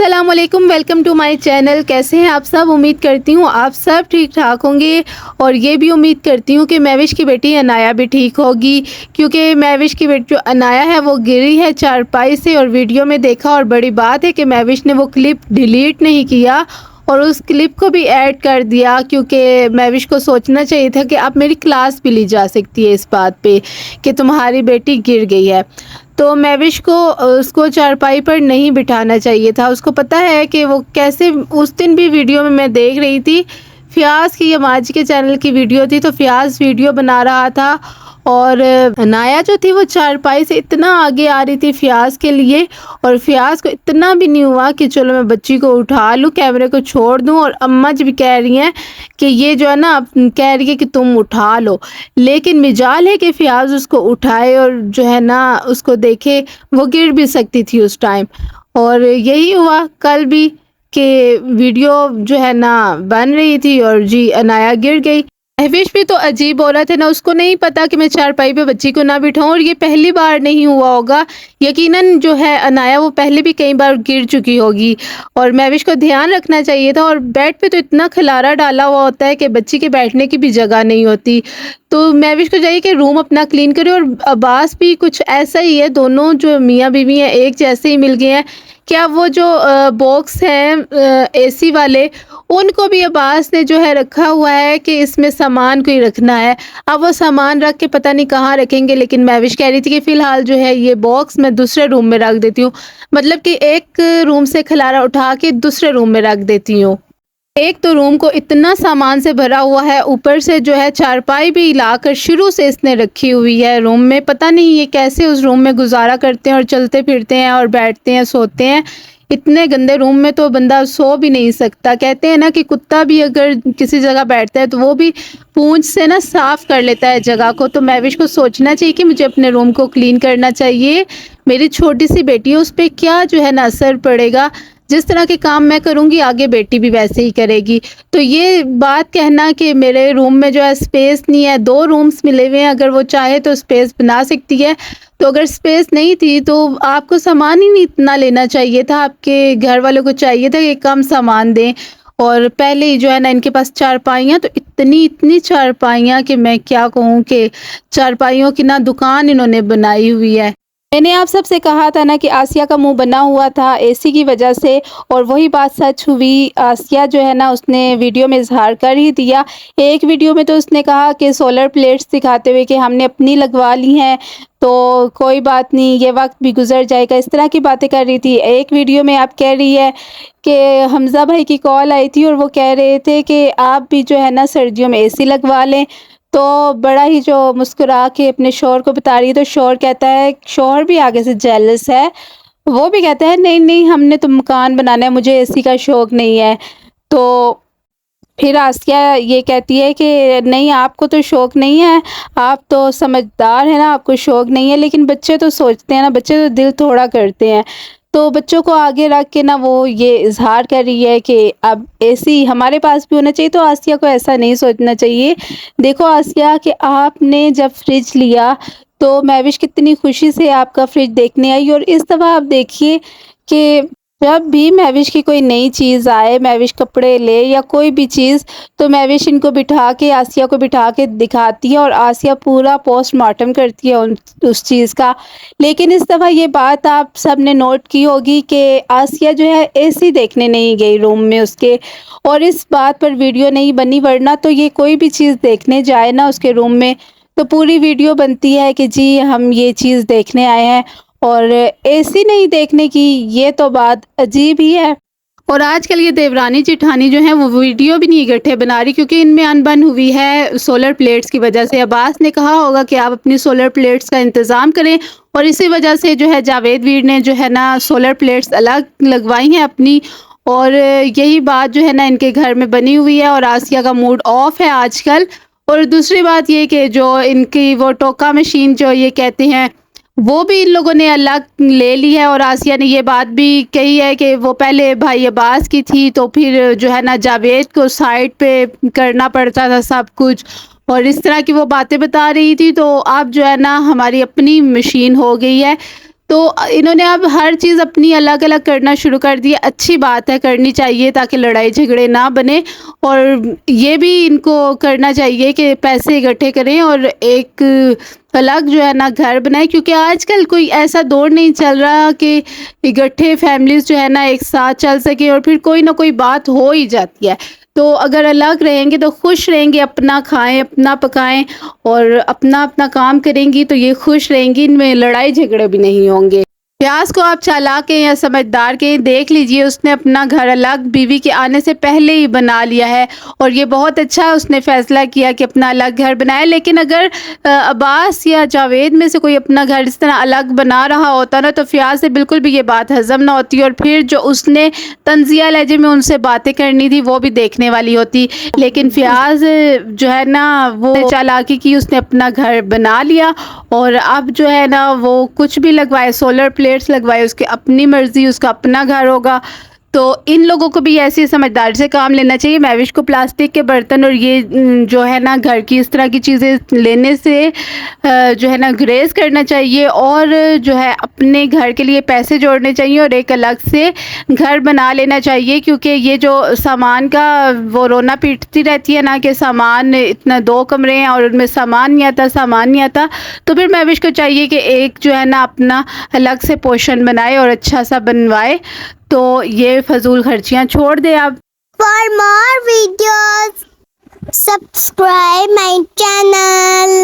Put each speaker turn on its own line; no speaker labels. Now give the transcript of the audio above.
السلام علیکم، welcome to my channel. کیسے ہیں آپ سب؟ امید کرتی ہوں آپ سب ٹھیک ٹھاک ہوں گے، اور یہ بھی امید کرتی ہوں کہ مہوش کی بیٹی عنایا بھی ٹھیک ہوگی، کیونکہ مہوش کی بیٹی جو عنایا ہے وہ گری ہے چارپائی سے اور ویڈیو میں دیکھا، اور بڑی بات ہے کہ مہوش نے وہ کلپ ڈیلیٹ نہیں کیا اور اس کلپ کو بھی ایڈ کر دیا، کیونکہ مہوش کو سوچنا چاہیے تھا کہ اب میری کلاس بھی لی جا سکتی ہے اس بات پہ کہ تمہاری بیٹی گر گئی ہے۔ تو مہوش کو اس کو چارپائی پر نہیں بٹھانا چاہیے تھا۔ اس کو پتہ ہے کہ وہ کیسے، اس دن بھی ویڈیو میں دیکھ رہی تھی، فیاض کی، یہ ماجد کے چینل کی ویڈیو تھی، تو فیاض ویڈیو بنا رہا تھا اور عنایا جو تھی وہ چارپائی سے اتنا آگے آ رہی تھی فیاض کے لیے، اور فیاض کو اتنا بھی نہیں ہوا کہ چلو میں بچی کو اٹھا لوں، کیمرے کو چھوڑ دوں، اور اماں جی بھی کہہ رہی ہیں کہ یہ جو ہے نا کہہ رہی ہے کہ تم اٹھا لو، لیکن مجال ہے کہ فیاض اس کو اٹھائے اور جو ہے نا اس کو دیکھے، وہ گر بھی سکتی تھی اس ٹائم، اور یہی ہوا کل بھی کہ ویڈیو جو ہے نا بن رہی تھی اور جی عنایا گر گئی۔ مہوش بھی تو عجیب عورت ہے نا، اس کو نہیں پتا کہ میں چارپائی پہ بچی کو نہ بٹھاؤں، اور یہ پہلی بار نہیں ہوا ہوگا، یقیناً جو ہے عنایا وہ پہلے بھی کئی بار گر چکی ہوگی، اور مہوش کو دھیان رکھنا چاہیے تھا۔ اور بیڈ پہ تو اتنا کھلارا ڈالا ہوا ہوتا ہے کہ بچی کے بیٹھنے کی بھی جگہ نہیں ہوتی، تو مہوش کو چاہیے کہ روم اپنا کلین کرے، اور عباس بھی کچھ ایسا ہی ہے، دونوں جو میاں بیوی ہیں ایک جیسے ہی مل گئے ہیں۔ کیا وہ جو باکس ہیں اے سی والے، ان کو بھی عباس نے جو ہے رکھا ہوا ہے کہ اس میں سامان کوئی رکھنا ہے، اب وہ سامان رکھ کے پتہ نہیں کہاں رکھیں گے، لیکن مہوش کہہ رہی تھی کہ فی الحال جو ہے یہ باکس میں دوسرے روم میں رکھ دیتی ہوں، مطلب کہ ایک روم سے کھلارا اٹھا کے دوسرے روم میں رکھ دیتی ہوں۔ ایک تو روم کو اتنا سامان سے بھرا ہوا ہے، اوپر سے جو ہے چارپائی بھی لا کر شروع سے اس نے رکھی ہوئی ہے روم میں، پتہ نہیں یہ کیسے اس روم میں گزارا کرتے ہیں اور چلتے پھرتے ہیں اور بیٹھتے ہیں سوتے ہیں، اتنے گندے روم میں تو بندہ سو بھی نہیں سکتا۔ کہتے ہیں نا کہ کتا بھی اگر کسی جگہ بیٹھتا ہے تو وہ بھی پونچھ سے نا صاف کر لیتا ہے جگہ کو، تو مہوش کو سوچنا چاہیے کہ مجھے اپنے روم کو کلین کرنا چاہیے، میری چھوٹی سی بیٹی ہے اس پہ کیا جو ہے نا اثر پڑے گا، جس طرح کے کام میں کروں گی آگے بیٹی بھی ویسے ہی کرے گی۔ تو یہ بات کہنا کہ میرے روم میں جو ہے اسپیس نہیں ہے، 2 رومز ملے ہوئے ہیں، اگر وہ چاہے تو اسپیس بنا سکتی ہے، تو اگر اسپیس نہیں تھی تو آپ کو سامان ہی نہیں اتنا لینا چاہیے تھا، آپ کے گھر والوں کو چاہیے تھا کہ کم سامان دیں، اور پہلے ہی جو ہے نا ان کے پاس چارپائیاں تو اتنی چارپائیاں کہ میں کیا کہوں، کہ چارپائیوں کی نا دکان انہوں نے بنائی ہوئی ہے۔ میں نے آپ سب سے کہا تھا نا کہ آسیہ کا منہ بنا ہوا تھا اے سی کی وجہ سے، اور وہی بات سچ ہوئی، آسیہ جو ہے نا اس نے ویڈیو میں اظہار کر ہی دیا۔ ایک ویڈیو میں تو اس نے کہا کہ سولر پلیٹس دکھاتے ہوئے کہ ہم نے اپنی لگوا لی ہیں تو کوئی بات نہیں، یہ وقت بھی گزر جائے گا، اس طرح کی باتیں کر رہی تھی۔ ایک ویڈیو میں آپ کہہ رہی ہے کہ حمزہ بھائی کی کال آئی تھی اور وہ کہہ رہے تھے کہ آپ بھی جو ہے نا سردیوں میں اے سی لگوا لیں، تو بڑا ہی جو مسکرا کے اپنے شوہر کو بتا رہی ہے، تو شوہر کہتا ہے، شوہر بھی آگے سے جیلس ہے، وہ بھی کہتا ہے نہیں نہیں ہم نے تو مکان بنانا ہے، مجھے اے سی کا شوق نہیں ہے۔ تو پھر آسیہ یہ کہتی ہے کہ نہیں آپ کو تو شوق نہیں ہے، آپ تو سمجھدار ہیں نا، آپ کو شوق نہیں ہے، لیکن بچے تو سوچتے ہیں نا، بچے تو دل تھوڑا کرتے ہیں، تو بچوں کو آگے رکھ کے نا وہ یہ اظہار کر رہی ہے کہ اب اے سی ہمارے پاس بھی ہونا چاہیے۔ تو آسیہ کو ایسا نہیں سوچنا چاہیے۔ دیکھو آسیہ کہ آپ نے جب فریج لیا تو مہوش کتنی خوشی سے آپ کا فریج دیکھنے آئی، اور اس دفعہ آپ دیکھیے کہ جب بھی مہوش کی کوئی نئی چیز آئے، مہوش کپڑے لے یا کوئی بھی چیز، تو مہوش ان کو بٹھا کے، آسیہ کو بٹھا کے دکھاتی ہے، اور آسیہ پورا پوسٹ مارٹم کرتی ہے اس چیز کا۔ لیکن اس دفعہ یہ بات آپ سب نے نوٹ کی ہوگی کہ آسیہ جو ہے اے سی دیکھنے نہیں گئی روم میں اس کے، اور اس بات پر ویڈیو نہیں بنی، ورنہ تو یہ کوئی بھی چیز دیکھنے جائے نا اس کے روم میں تو پوری ویڈیو بنتی ہے کہ جی ہم یہ چیز دیکھنے آئے ہیں، اور اے سی نہیں دیکھنے کی یہ تو بات عجیب ہی ہے۔ اور آج کل یہ دیورانی جٹھانی جو ہیں وہ ویڈیو بھی نہیں اکٹھے بنا رہی، کیونکہ ان میں انبن ہوئی ہے سولر پلیٹس کی وجہ سے۔ عباس نے کہا ہوگا کہ آپ اپنی سولر پلیٹس کا انتظام کریں، اور اسی وجہ سے جو ہے جاوید ویر نے جو ہے نا سولر پلیٹس الگ لگوائی ہیں اپنی، اور یہی بات جو ہے نا ان کے گھر میں بنی ہوئی ہے، اور آسیہ کا موڈ آف ہے آج کل۔ اور دوسری بات یہ کہ جو ان کی وہ ٹوکا مشین جو یہ کہتے ہیں وہ بھی ان لوگوں نے الگ لے لی ہے، اور آسیہ نے یہ بات بھی کہی ہے کہ وہ پہلے بھائی عباس کی تھی تو پھر جو ہے نا جاوید کو سائڈ پہ کرنا پڑتا تھا سب کچھ، اور اس طرح کی وہ باتیں بتا رہی تھی، تو اب جو ہے نا ہماری اپنی مشین ہو گئی ہے۔ تو انہوں نے اب ہر چیز اپنی الگ الگ کرنا شروع کر دی. اچھی بات ہے, کرنی چاہیے تاکہ لڑائی جھگڑے نہ بنے, اور یہ بھی ان کو کرنا چاہیے کہ پیسے اکٹھے کریں اور ایک الگ جو ہے نا گھر بنائیں, کیونکہ آج کل کوئی ایسا دور نہیں چل رہا کہ اکٹھے فیملیز جو ہے نا ایک ساتھ چل سکیں, اور پھر کوئی نہ کوئی بات ہو ہی جاتی ہے. تو اگر الگ رہیں گے تو خوش رہیں گے, اپنا کھائیں اپنا پکائیں اور اپنا اپنا کام کریں گی تو یہ خوش رہیں گی, ان میں لڑائی جھگڑے بھی نہیں ہوں گے. پیاز کو آپ چالاک کہیں یا سمجھدار کہیں, دیکھ لیجئے اس نے اپنا گھر الگ بیوی کے آنے سے پہلے ہی بنا لیا ہے, اور یہ بہت اچھا اس نے فیصلہ کیا کہ اپنا الگ گھر بنائے. لیکن اگر عباس یا جاوید میں سے کوئی اپنا گھر اس طرح الگ بنا رہا ہوتا نا تو فیاض سے بالکل بھی یہ بات ہضم نہ ہوتی, اور پھر جو اس نے طنزیہ لہجے میں ان سے باتیں کرنی تھی وہ بھی دیکھنے والی ہوتی. لیکن فیاض جو ہے نا وہ چالاکی کی, اس نے اپنا گھر بنا لیا, اور اب جو ہے نا وہ کچھ بھی لگوائے, سولر پلیٹس لگوائے, اس کی اپنی مرضی, اس کا اپنا گھر ہوگا. تو ان لوگوں کو بھی ایسی سمجھداری سے کام لینا چاہیے. مہوش کو پلاسٹک کے برتن اور یہ جو ہے نا گھر کی اس طرح کی چیزیں لینے سے جو ہے نا گریز کرنا چاہیے, اور جو ہے اپنے گھر کے لیے پیسے جوڑنے چاہیے اور ایک الگ سے گھر بنا لینا چاہیے. کیونکہ یہ جو سامان کا وہ رونا پیٹتی رہتی ہے نا کہ سامان اتنا 2 کمرے ہیں اور ان میں سامان نہیں آتا, تو پھر مہوش کو چاہیے کہ ایک جو ہے نا اپنا الگ سے پوشن بنائے اور اچھا سا بنوائے. تو یہ فضول خرچیاں چھوڑ دے آپ.
For more videos, subscribe my channel.